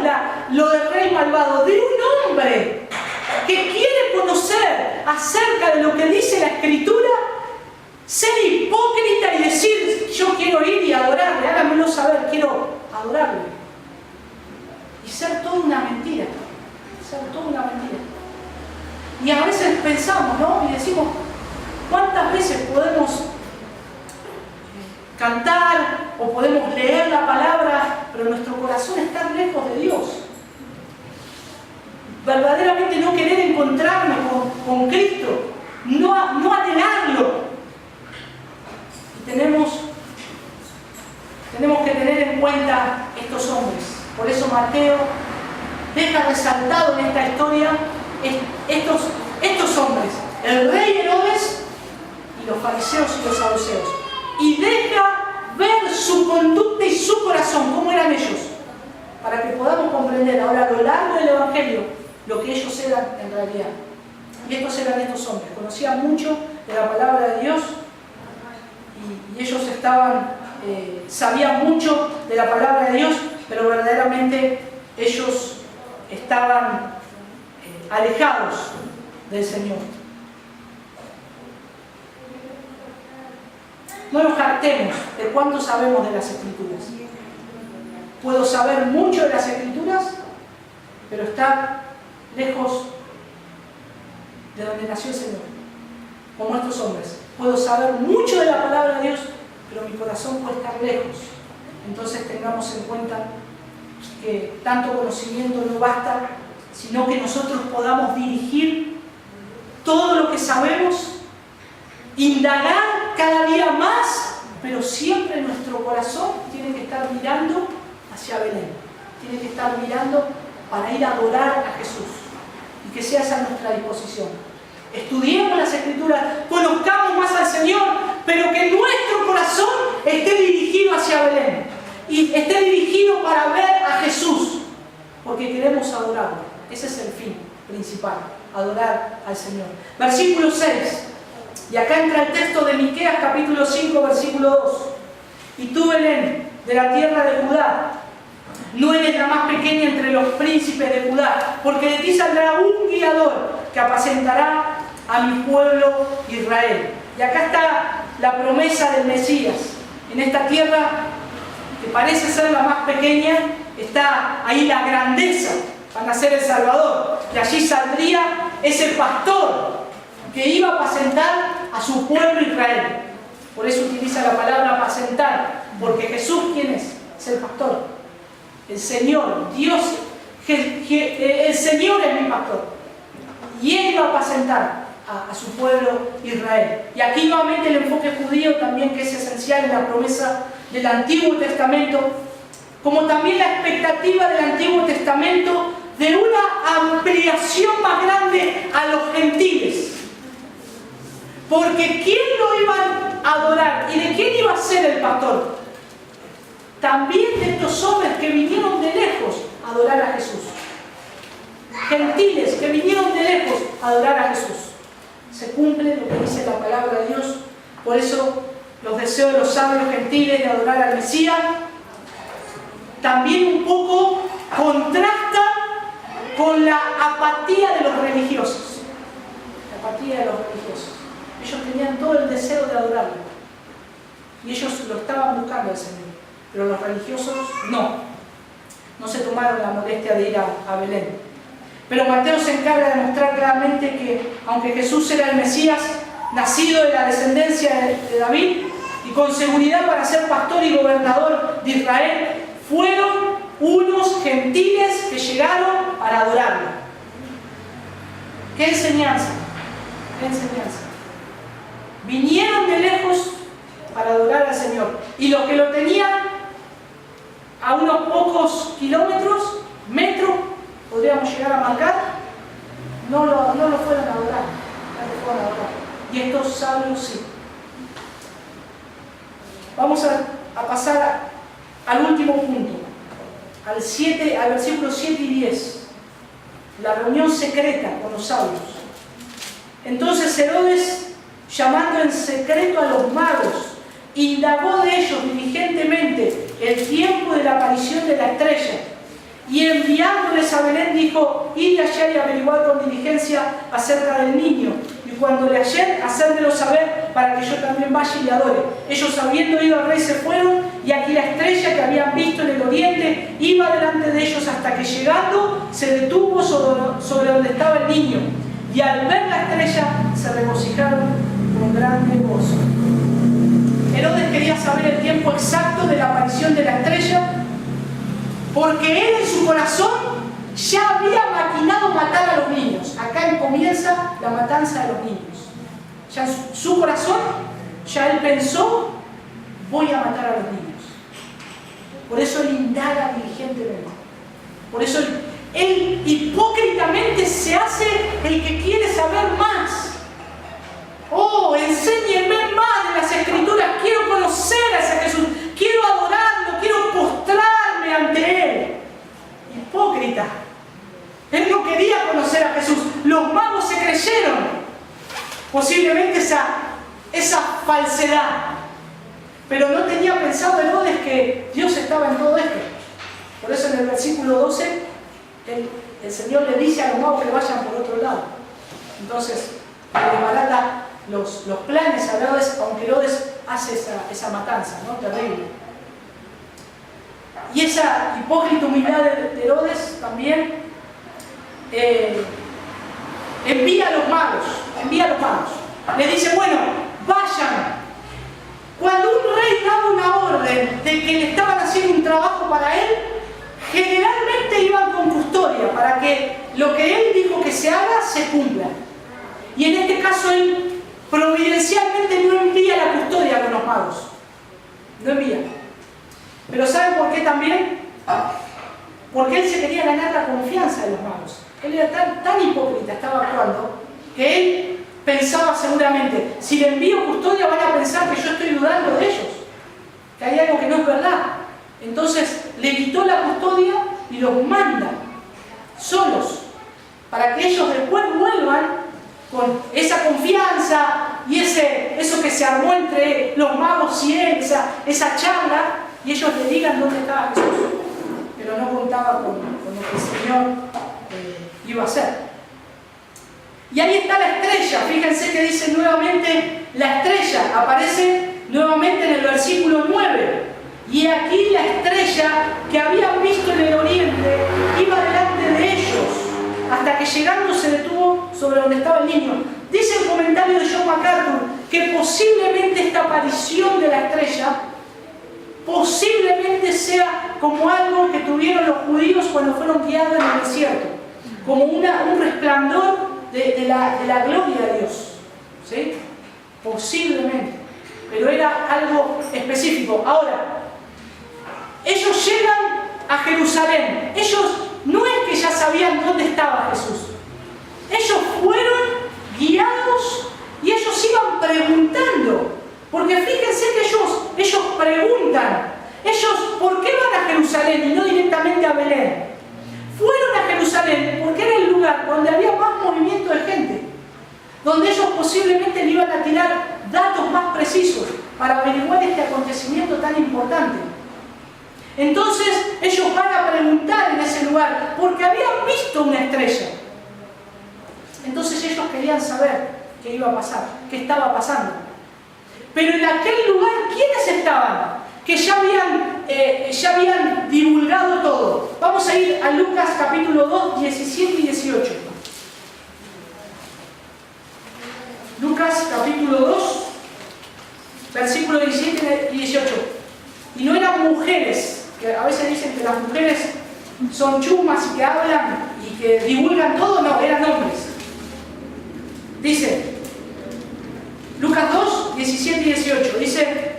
lo del rey malvado, de un hombre que quiere conocer acerca de lo que dice la Escritura, ser hipócrita y decir, yo quiero ir y adorarle, háganmelo saber, quiero adorarle. Y ser toda una mentira, ser toda una mentira. Y a veces pensamos, ¿no? Y decimos, ¿cuántas veces podemos cantar o podemos leer la palabra, pero nuestro corazón está lejos de Dios? Verdaderamente no querer encontrarnos con Cristo, no anhelarlo. Tenemos que tener en cuenta estos hombres. Por eso Mateo deja resaltado en esta historia estos hombres, el rey Herodes y los fariseos y los saduceos. Y deja ver su conducta y su corazón, cómo eran ellos, para que podamos comprender ahora a lo largo del Evangelio lo que ellos eran en realidad. Y estos eran estos hombres, conocían mucho de la palabra de Dios. Y ellos sabían mucho de la palabra de Dios, pero verdaderamente ellos estaban alejados del Señor. No nos jactemos de cuánto sabemos de las Escrituras. Puedo saber mucho de las Escrituras, pero estar lejos de donde nació el Señor, como estos hombres. Puedo saber mucho de la palabra de Dios, pero mi corazón puede estar lejos. Entonces tengamos en cuenta que tanto conocimiento no basta, sino que nosotros podamos dirigir todo lo que sabemos, indagar cada día más, pero siempre nuestro corazón tiene que estar mirando hacia Belén. Tiene que estar mirando para ir a adorar a Jesús. Y que sea esa nuestra disposición. Estudiemos las Escrituras, conozcamos más al Señor, pero que nuestro corazón esté dirigido hacia Belén y esté dirigido para ver a Jesús, porque queremos adorarlo. Ese es el fin principal, adorar al Señor. Versículo 6, y acá entra el texto de Miqueas capítulo 5, versículo 2. Y tú, Belén, de la tierra de Judá, no eres la más pequeña entre los príncipes de Judá, porque de ti saldrá un guiador que apacentará a mi pueblo Israel. Y acá está la promesa del Mesías. En esta tierra, que parece ser la más pequeña, está ahí la grandeza. Van a ser el Salvador. Y allí saldría ese pastor que iba a apacentar a su pueblo Israel. Por eso utiliza la palabra apacentar, porque Jesús, ¿quién es? Es el pastor. El Señor, Dios, el Señor es mi pastor. Y Él va a apacentar a su pueblo Israel. Y aquí nuevamente el enfoque judío también, que es esencial en la promesa del Antiguo Testamento, como también la expectativa del Antiguo Testamento de una ampliación más grande a los gentiles. Porque ¿quién lo iba a adorar? ¿Y de quién iba a ser el pastor? También de estos hombres que vinieron de lejos a adorar a Jesús. Gentiles que vinieron de lejos a adorar a Jesús. Se cumple lo que dice la palabra de Dios. Por eso los deseos de los sabios gentiles de adorar al Mesías también un poco contrastan con la apatía de los religiosos. La apatía de los religiosos. Ellos tenían todo el deseo de adorarlo. Y ellos lo estaban buscando al Señor. Pero los religiosos no. No se tomaron la molestia de ir a Belén. Pero Mateo se encarga de mostrar claramente que, aunque Jesús era el Mesías, nacido de la descendencia de David, y con seguridad para ser pastor y gobernador de Israel, fueron unos gentiles que llegaron para adorarlo. ¿Qué enseñanza? ¿Qué enseñanza? Vinieron de lejos para adorar al Señor. Y los que lo tenían a unos pocos kilómetros, metros, podríamos llegar a marcar, no lo fueron a adorar. Y estos sabios sí. Vamos a pasar al último punto, al versículo 7 y 10. La reunión secreta con los sabios. Entonces Herodes, llamando en secreto a los magos, indagó de ellos diligentemente el tiempo de la aparición de la estrella, y enviándoles a Belén dijo: id allá y averiguad con diligencia acerca del niño, y cuando le hallen, hacérmelo saber para que yo también vaya y le adore. Ellos, habiendo ido al rey, se fueron, y aquí la estrella que habían visto en el oriente iba delante de ellos, hasta que llegando se detuvo sobre donde estaba el niño, y al ver la estrella se regocijaron con grande gozo. Herodes quería saber el tiempo exacto de la aparición de la estrella, porque él en su corazón ya había maquinado matar a los niños. Acá comienza la matanza de los niños. Ya en su corazón, ya él pensó: voy a matar a los niños. Por eso él indaga diligentemente. Por eso él hipócritamente se hace el que quiere saber más. Oh, enséñenme más de las Escrituras. Quiero conocer a ese Jesús. Quiero adorarlo. Quiero postrarme ante Él. Hipócrita. Él no quería conocer a Jesús. Los magos se creyeron posiblemente esa falsedad. Pero no tenía pensado Herodes que Dios estaba en todo esto. Por eso en el versículo 12 el Señor le dice a los magos que vayan por otro lado. Entonces le desbarata los planes a Herodes, aunque Herodes hace esa matanza, ¿no? Terrible. Y esa hipócrita humildad de Herodes también envía a los magos. Le dice: bueno, vayan. Cuando un rey daba una orden de que le estaban haciendo un trabajo para él, generalmente iban con custodia para que lo que él dijo que se haga se cumpla. Y en este caso él providencialmente no envía la custodia con los magos. No envía. Pero ¿saben por qué también? Porque él se quería ganar la confianza de los magos. Él era tan hipócrita, estaba actuando, que él pensaba seguramente: si le envío custodia van a pensar que yo estoy dudando de ellos, que hay algo que no es verdad. Entonces le quitó la custodia y los manda solos, para que ellos después vuelvan con esa confianza y eso que se armó entre los magos y él, esa charla, y ellos le digan dónde estaba Jesús. Pero no contaba con lo que el Señor iba a hacer. Y ahí está la estrella. Fíjense que dice nuevamente la estrella. Aparece nuevamente en el versículo 9. Y aquí la estrella que habían visto en el oriente iba delante de ellos, hasta que llegando se detuvo sobre donde estaba el niño. Dice el comentario de John MacArthur que posiblemente esta aparición de la estrella posiblemente sea como algo que tuvieron los judíos cuando fueron guiados en el desierto, como un resplandor de la gloria de Dios. ¿Sí? Posiblemente. Pero era algo específico. Ahora, ellos llegan a Jerusalén. Ellos no es que ya sabían dónde estaba Jesús. Ellos fueron guiados y ellos iban preguntando. Porque fíjense que ellos preguntan. Ellos, ¿por qué van a Jerusalén y no directamente a Belén? Fueron a Jerusalén porque era el lugar donde había más movimiento de gente. Donde ellos posiblemente le iban a tirar datos más precisos para averiguar este acontecimiento tan importante. Entonces ellos van a preguntar en ese lugar porque habían visto una estrella. Entonces ellos querían saber qué iba a pasar, qué estaba pasando. Pero en aquel lugar, ¿quiénes estaban? Que ya habían divulgado todo. Vamos a ir a Lucas capítulo 2, 17 y 18. Lucas capítulo 2, versículos 17 y 18. Y no eran mujeres, que a veces dicen que las mujeres son chumas y que hablan y que divulgan todo. No, eran hombres. Dice, Lucas 2, 17 y 18, dice: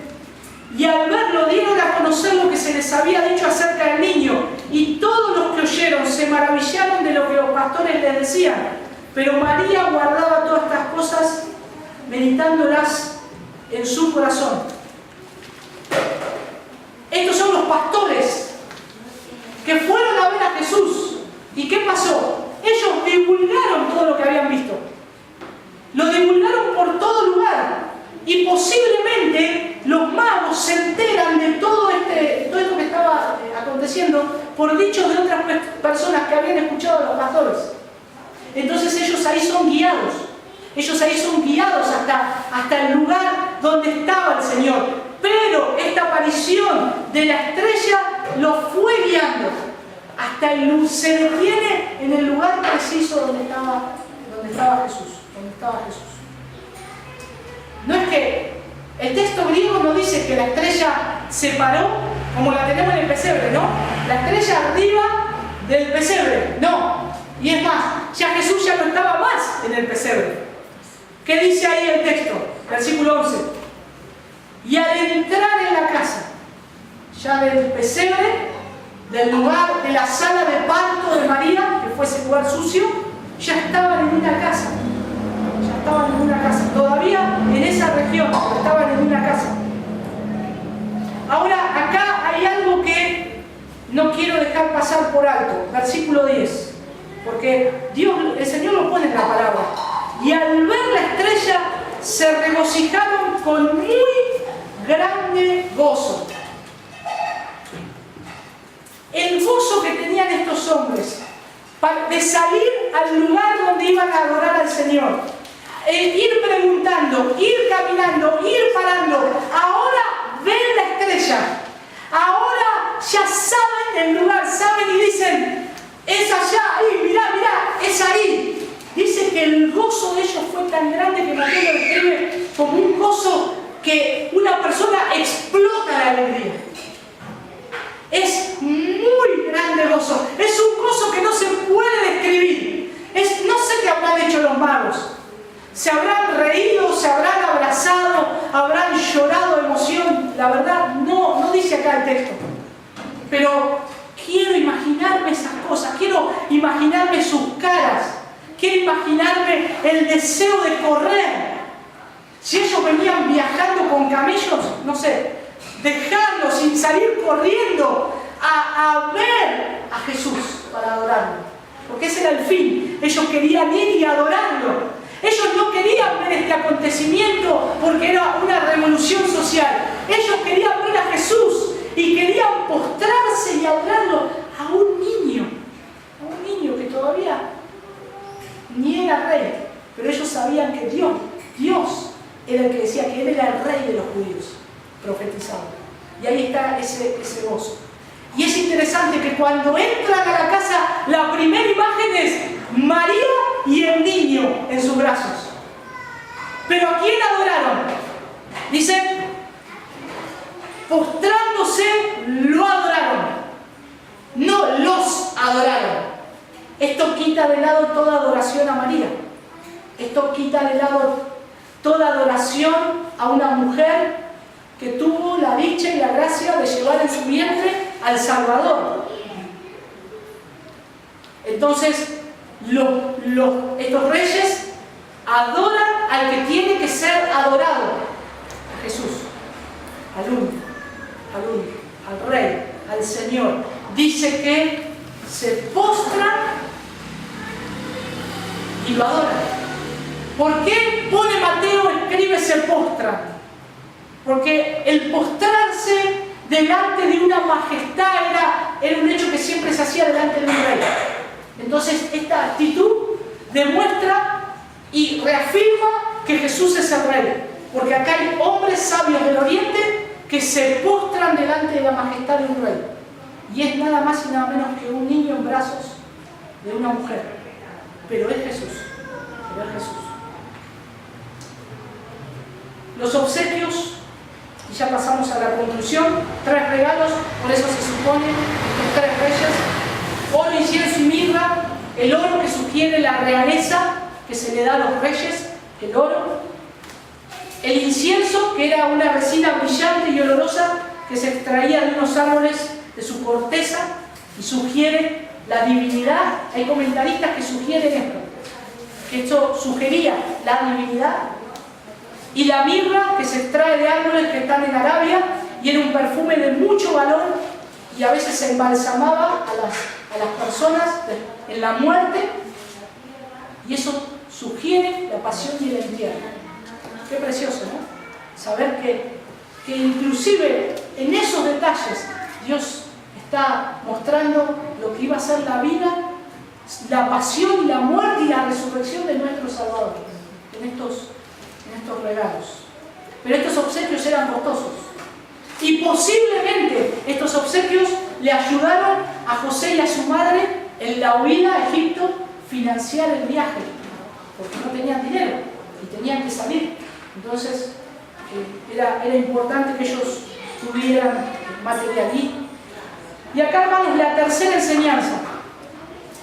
y al verlo dieron a conocer lo que se les había dicho acerca del niño, y todos los que oyeron se maravillaron de lo que los pastores les decían. Pero María guardaba todas estas cosas, meditándolas en su corazón. Estos son los pastores que fueron a ver a Jesús. ¿Y qué pasó? Ellos divulgaron todo lo que habían visto. Lo divulgaron por todo lugar. Y posiblemente los magos se enteran de todo esto que estaba aconteciendo por dichos de otras personas que habían escuchado a los pastores. Entonces ellos ahí son guiados. Ellos ahí son guiados hasta el lugar donde estaba el Señor. Pero esta aparición de la estrella los fue guiando. Se detiene en el lugar preciso donde estaba Jesús. No es que el texto griego no dice que la estrella se paró como la tenemos en el pesebre, ¿no? La estrella arriba del pesebre, no. Y es más, ya Jesús ya no estaba más en el pesebre. ¿Qué dice ahí el texto? Versículo 11. Y al entrar en la casa, ya del pesebre, del lugar de la sala de parto de María, que fue ese lugar sucio, ya estaban en una casa. Estaban en una casa, todavía en esa región, estaban en una casa. Ahora, acá hay algo que no quiero dejar pasar por alto, versículo 10, porque el Señor lo pone en la palabra. Y al ver la estrella, se regocijaron con muy grande gozo. El gozo que tenían estos hombres de salir al lugar donde iban a adorar al Señor. Ir preguntando, ir caminando, ir parando. Ahora ven la estrella. Ahora ya saben el lugar, saben y dicen: es allá, ahí, mirá, es ahí. Dice que el gozo de ellos fue tan grande que Mateo lo describe como un gozo que una persona explota de alegría. Es muy grande gozo. Es un gozo que no se puede describir. No sé qué habrán hecho los magos. Se habrán reído, se habrán abrazado, habrán llorado de emoción. La verdad, no dice acá el texto. Pero quiero imaginarme esas cosas, quiero imaginarme sus caras, quiero imaginarme el deseo de correr. Si ellos venían viajando con camellos, no sé, dejarlos sin salir corriendo a ver a Jesús para adorarlo. Porque ese era el fin. Ellos querían ir y adorarlo. Ellos no querían ver este acontecimiento porque era una revolución social. Ellos querían ver a Jesús y querían postrarse y adorarlo a un niño que todavía ni era rey. Pero ellos sabían que Dios era el que decía que Él era el rey de los judíos, profetizado. Y ahí está ese gozo. Y es interesante que cuando entran a la casa, la primera imagen es María y el niño en sus brazos. ¿Pero a quién adoraron? Dice, postrándose lo adoraron. No los adoraron. Esto quita de lado toda adoración a María. Esto quita de lado toda adoración a una mujer que tuvo la dicha y la gracia de llevar en su vientre al Salvador. Entonces, estos reyes adoran al que tiene que ser adorado, a Jesús, al único, al Rey, al Señor. Dice que se postran y lo adoran. ¿Por qué pone Mateo, escribe se postran? Porque el postrarse delante de una majestad era un hecho que siempre se hacía delante de un rey. Entonces esta actitud demuestra y reafirma que Jesús es el rey. Porque acá hay hombres sabios del oriente que se postran delante de la majestad de un rey. Y es nada más y nada menos que un niño en brazos de una mujer. Pero es Jesús. Pero es Jesús. Los obsequios, y ya pasamos a la conclusión, 3 regalos, por eso se supone los 3 reyes: oro, incienso y mirra. El oro que sugiere la realeza que se le da a los reyes, el oro. El incienso, que era una resina brillante y olorosa que se extraía de unos árboles de su corteza y sugiere la divinidad. Hay comentaristas que sugieren esto, que esto sugería la divinidad. Y la mirra, que se extrae de árboles que están en Arabia y era un perfume de mucho valor y a veces se embalsamaba a las personas en la muerte, y eso sugiere la pasión y el entierro. Qué precioso, ¿no? Saber que inclusive en esos detalles Dios está mostrando lo que iba a ser la vida, la pasión y la muerte y la resurrección de nuestro Salvador en estos regalos. Pero estos obsequios eran costosos y posiblemente estos obsequios le ayudaron a José y a su madre en la huida a Egipto financiar el viaje, porque no tenían dinero y tenían que salir. Entonces era importante que ellos tuvieran material. Y acá, hermanos, la tercera enseñanza,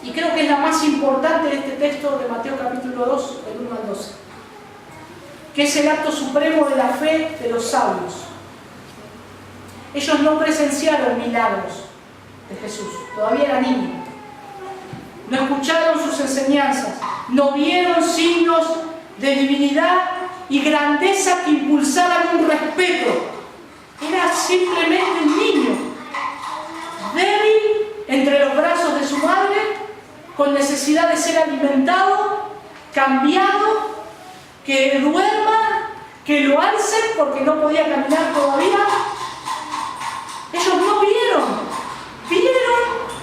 y creo que es la más importante de este texto de Mateo capítulo 2, del 1 al 12, que es el acto supremo de la fe de los sabios. Ellos no presenciaron milagros de Jesús, todavía era niño. No escucharon sus enseñanzas, no vieron signos de divinidad y grandeza que impulsaran un respeto. Era simplemente un niño, débil entre los brazos de su madre, con necesidad de ser alimentado, cambiado, que duerma, que lo alcen porque no podía caminar todavía. Ellos no vieron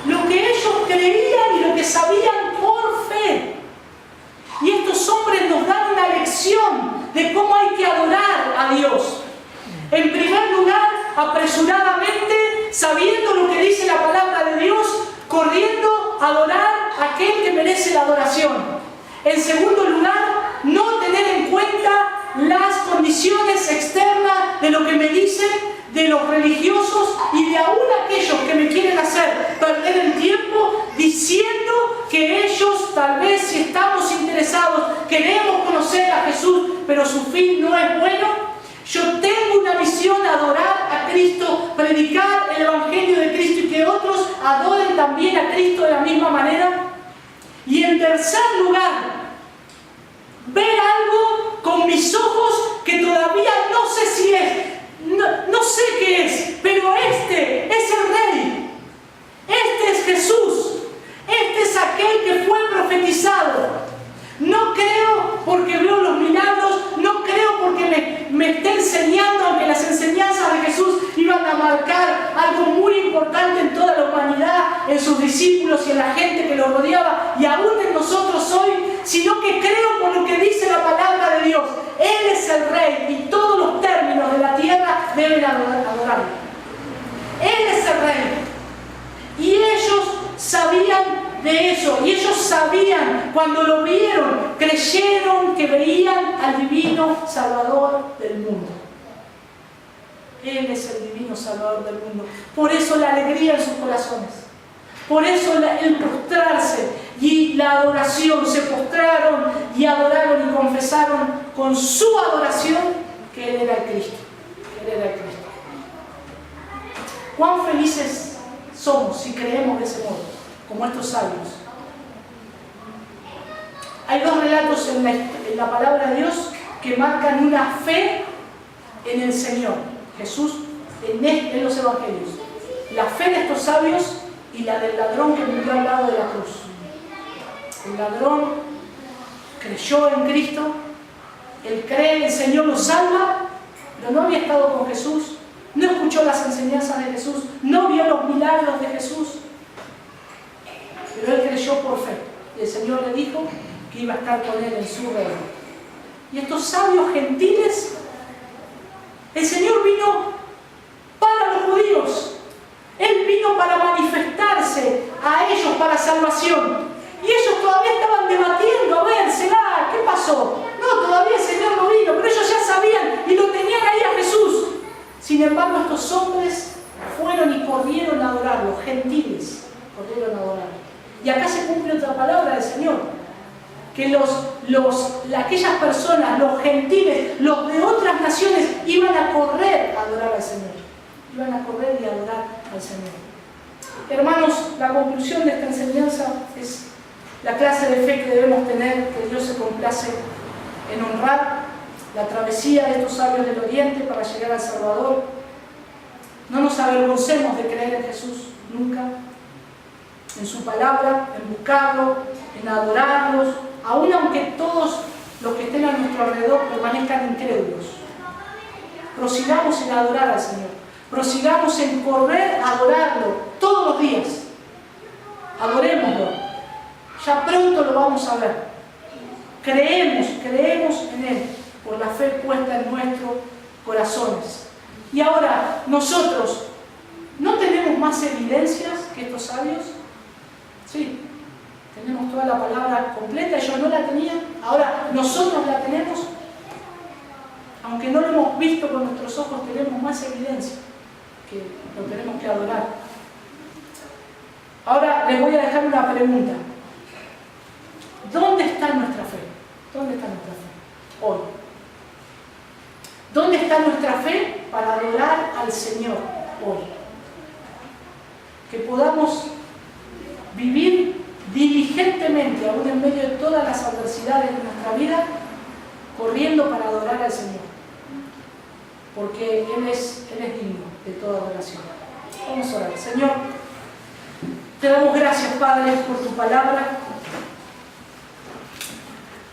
lo que ellos creían y lo que sabían por fe. Y estos hombres nos dan una lección de cómo hay que adorar a Dios. En primer lugar, apresuradamente, sabiendo lo que dice la palabra de Dios, corriendo a adorar a aquel que merece la adoración. En segundo lugar, no tener en cuenta las condiciones externas de lo que me dicen, de los religiosos y de aún aquellos que me quieren hacer perder el tiempo diciendo que ellos, tal vez si estamos interesados, queremos conocer a Jesús, pero su fin no es bueno. Yo tengo una misión: adorar a Cristo, predicar el Evangelio de Cristo y que otros adoren también a Cristo de la misma manera. Y en tercer lugar, ver algo con mis ojos que todavía no sé si es, no sé qué es, pero este es el Rey, este es Jesús, este es aquel que fue profetizado. No creo porque veo los milagros, no creo porque me esté enseñando, aunque las enseñanzas de Jesús iban a marcar algo muy importante en toda la humanidad, en sus discípulos y en la gente que lo rodeaba y aún en nosotros hoy, sino que creo por lo que dice la palabra de Dios. Él es el Rey y todos los términos de la tierra deben adorarlo. Él es el Rey. Y ellos sabían de eso, y ellos sabían, cuando lo vieron, creyeron que veían al divino Salvador del mundo. Él es el divino Salvador del mundo. Por eso la alegría en sus corazones, por eso el postrarse y la adoración, se postraron y adoraron y confesaron con su adoración que Él era el Cristo. Que Él era el Cristo. ¿Cuán felices somos si creemos de ese modo, como estos sabios? Hay dos relatos en la palabra de Dios que marcan una fe en el Señor Jesús en los evangelios. La fe de estos sabios y la del ladrón que murió al lado de la cruz. El ladrón creyó en Cristo, él cree, el Señor lo salva, pero no había estado con Jesús, no escuchó las enseñanzas de Jesús, no vio los milagros de Jesús, pero él creyó por fe. Y el Señor le dijo que iba a estar con él en su reino. Y estos sabios gentiles, el Señor vino para los judíos. Él vino para manifestarse a ellos para salvación. Y ellos todavía estaban debatiendo, a ver, ¿será? ¿Qué pasó? No, todavía el Señor no vino, pero ellos ya sabían y lo tenían ahí a Jesús. Sin embargo, estos hombres fueron y corrieron a adorarlo, gentiles, corrieron a adorarlo. Y acá se cumple otra palabra del Señor, que aquellas personas, los gentiles, los de otras naciones, iban a correr a adorar al Señor. Iban a correr y a adorar al Señor. Hermanos, la conclusión de esta enseñanza es la clase de fe que debemos tener, que Dios se complace en honrar la travesía de estos sabios del Oriente para llegar al Salvador. No nos avergoncemos de creer en Jesús nunca, en su palabra, en buscarlo, en adorarlos, aun aunque todos los que estén a nuestro alrededor permanezcan incrédulos. Prosigamos en adorar al Señor, prosigamos en correr a adorarlo todos los días. Adorémoslo, ya pronto lo vamos a ver. Creemos en Él por la fe puesta en nuestros corazones. Y ahora, nosotros, ¿no tenemos más evidencias que estos sabios? Sí, tenemos toda la palabra completa, ellos no la tenían, ahora nosotros la tenemos. Aunque no lo hemos visto con nuestros ojos, tenemos más evidencia que lo tenemos que adorar. Ahora les voy a dejar una pregunta. ¿Dónde está nuestra fe? ¿Dónde está nuestra fe? Hoy. ¿Dónde está nuestra fe para adorar al Señor hoy? Que podamos vivir diligentemente, aún en medio de todas las adversidades de nuestra vida, corriendo para adorar al Señor. Porque Él es digno de toda adoración. Vamos a orar. Señor, te damos gracias, Padre, por tu palabra.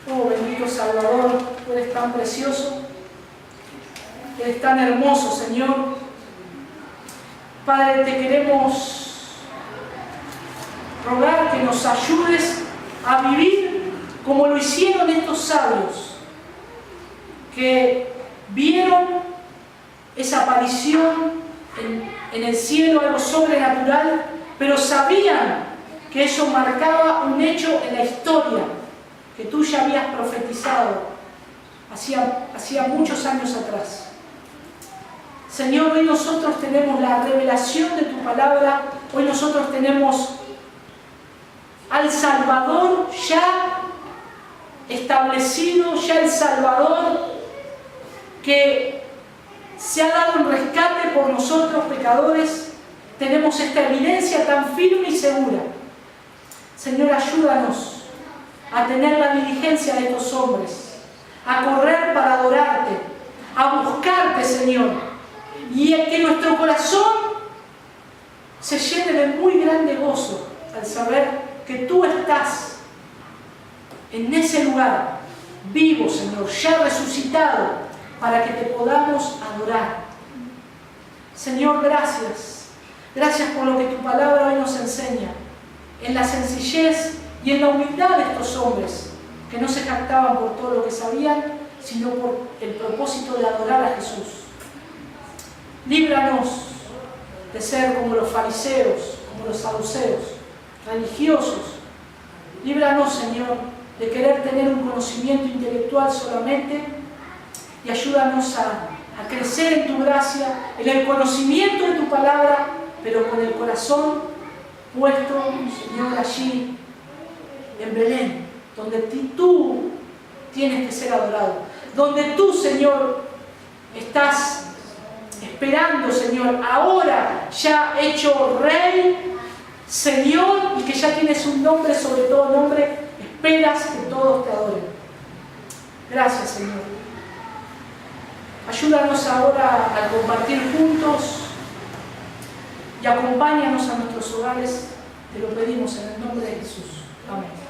Oh, bendito Salvador, tú eres tan precioso, eres tan hermoso, Señor. Padre, te queremos rogar que nos ayudes a vivir como lo hicieron estos sabios, que vieron esa aparición en el cielo, algo sobrenatural, pero sabían que eso marcaba un hecho en la historia que tú ya habías profetizado hacía muchos años atrás. Señor, hoy nosotros tenemos la revelación de tu palabra, hoy nosotros tenemos al Salvador ya establecido, ya el Salvador que se ha dado un rescate por nosotros pecadores. Tenemos esta evidencia tan firme y segura. Señor, ayúdanos a tener la diligencia de estos hombres, a correr para adorarte, a buscarte, Señor, y a que nuestro corazón se llene de muy grande gozo al saber que tú estás en ese lugar, vivo, Señor, ya resucitado, para que te podamos adorar. Señor, gracias. Gracias por lo que tu palabra hoy nos enseña, en la sencillez y en la humildad de estos hombres, que no se jactaban por todo lo que sabían, sino por el propósito de adorar a Jesús. Líbranos de ser como los fariseos, como los saduceos, religiosos. Líbranos, Señor, de querer tener un conocimiento intelectual solamente, y ayúdanos a crecer en tu gracia, en el conocimiento de tu palabra, pero con el corazón puesto, Señor, allí, en Belén, donde tú tienes que ser adorado, donde tú, Señor, estás esperando, Señor, ahora ya hecho Rey, Señor, y que ya tienes un nombre sobre todo nombre, esperas que todos te adoren. Gracias, Señor. Ayúdanos ahora a compartir juntos y acompáñanos a nuestros hogares. Te lo pedimos en el nombre de Jesús. Amén.